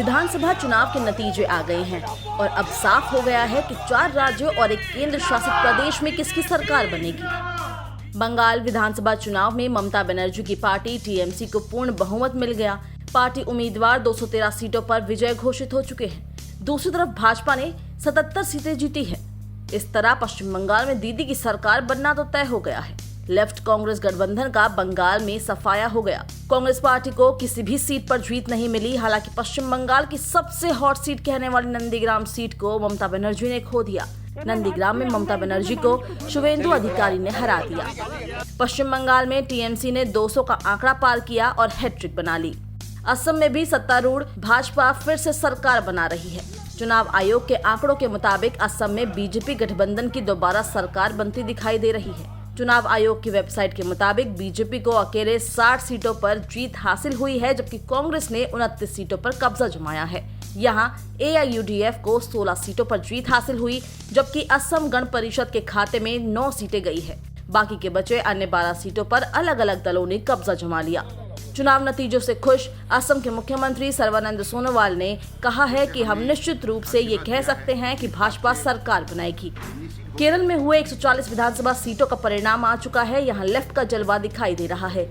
विधानसभा चुनाव के नतीजे आ गए हैं और अब साफ हो गया है कि 4 राज्यों और एक केंद्र शासित प्रदेश में किसकी सरकार बनेगी। बंगाल विधानसभा चुनाव में ममता बनर्जी की पार्टी टीएमसी को पूर्ण बहुमत मिल गया। पार्टी उम्मीदवार 213 सीटों पर विजय घोषित हो चुके हैं। दूसरी तरफ भाजपा ने 77 सीटें जीती है। इस तरह पश्चिम बंगाल में दीदी की सरकार बनना तो तय हो गया है। लेफ्ट कांग्रेस गठबंधन का बंगाल में सफाया हो गया। कांग्रेस पार्टी को किसी भी सीट पर जीत नहीं मिली। हालांकि पश्चिम बंगाल की सबसे हॉट सीट कहने वाली नंदीग्राम सीट को ममता बनर्जी ने खो दिया। नंदीग्राम में ममता बनर्जी को शुवेंदु अधिकारी ने हरा दिया। पश्चिम बंगाल में टीएमसी ने 200 का आंकड़ा पार किया और हैट्रिक बना ली। असम में भी सत्तारूढ़ भाजपा फिर से सरकार बना रही है। चुनाव आयोग के आंकड़ों के मुताबिक असम में बीजेपी गठबंधन की दोबारा सरकार बनती दिखाई दे रही है। चुनाव आयोग की वेबसाइट के मुताबिक बीजेपी को अकेले 60 सीटों पर जीत हासिल हुई है, जबकि कांग्रेस ने 29 सीटों पर कब्जा जमाया है। यहां एआईयूडीएफ को 16 सीटों पर जीत हासिल हुई, जबकि असम गण परिषद के खाते में 9 सीटें गई है। बाकी के बचे अन्य 12 सीटों पर अलग अलग दलों ने कब्जा जमा लिया। चुनाव नतीजों से खुश असम के मुख्यमंत्री सर्बानंद सोनोवाल ने कहा है कि हम निश्चित रूप से ये कह सकते हैं कि भाजपा सरकार बनाएगी। केरल में हुए 140 विधानसभा सीटों का परिणाम आ चुका है। यहाँ लेफ्ट का जलवा दिखाई दे रहा है।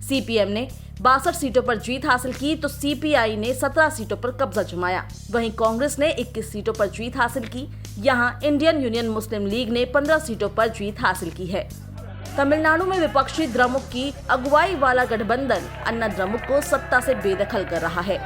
सीपीएम ने 62 सीटों पर जीत हासिल की तो सीपीआई ने 17 सीटों पर कब्जा जमाया। वहीं कांग्रेस ने 21 सीटों पर जीत हासिल की। यहाँ इंडियन यूनियन मुस्लिम लीग ने 15 सीटों पर जीत हासिल की है। तमिलनाडु में विपक्षी द्रमुक की अगुवाई वाला गठबंधन अन्ना द्रमुक को सत्ता से बेदखल कर रहा है।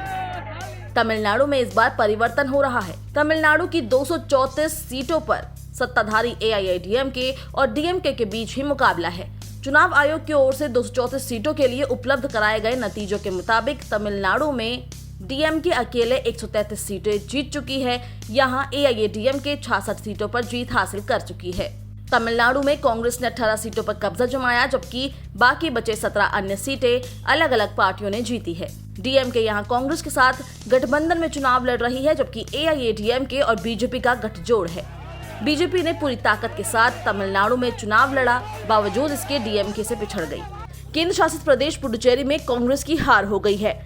तमिलनाडु में इस बार परिवर्तन हो रहा है। तमिलनाडु की 234 सीटों पर सत्ताधारी एआईएडीएमके और डीएमके के बीच ही मुकाबला है। चुनाव आयोग की ओर से 234 सीटों के लिए उपलब्ध कराए गए नतीजों के मुताबिक तमिलनाडु में डीएमके अकेले 133 सीटें जीत चुकी है। यहाँ एआईएडीएमके 66 सीटों पर जीत हासिल कर चुकी है। तमिलनाडु में कांग्रेस ने 18 सीटों पर कब्जा जमाया, जबकि बाकी बचे 17 अन्य सीटें अलग अलग पार्टियों ने जीती है। डीएमके यहां कांग्रेस के साथ गठबंधन में चुनाव लड़ रही है, जबकि एआईएडीएमके और बीजेपी का गठजोड़ है। बीजेपी ने पूरी ताकत के साथ तमिलनाडु में चुनाव लड़ा, बावजूद इसके डीएमके से पिछड़ गई। केंद्र शासित प्रदेश पुडुचेरी में कांग्रेस की हार हो गई है।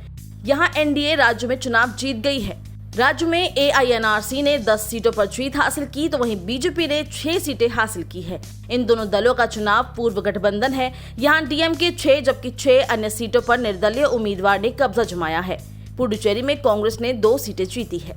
यहाँ एनडीए राज्य में चुनाव जीत गई है। राज्य में एआईएनआरसी ने 10 सीटों पर जीत हासिल की तो वहीं बीजेपी ने 6 सीटें हासिल की है। इन दोनों दलों का चुनाव पूर्व गठबंधन है। यहाँ डीएमके 6 जबकि 6 अन्य सीटों पर निर्दलीय उम्मीदवार ने कब्जा जमाया है। पुडुचेरी में कांग्रेस ने 2 सीटें जीती है।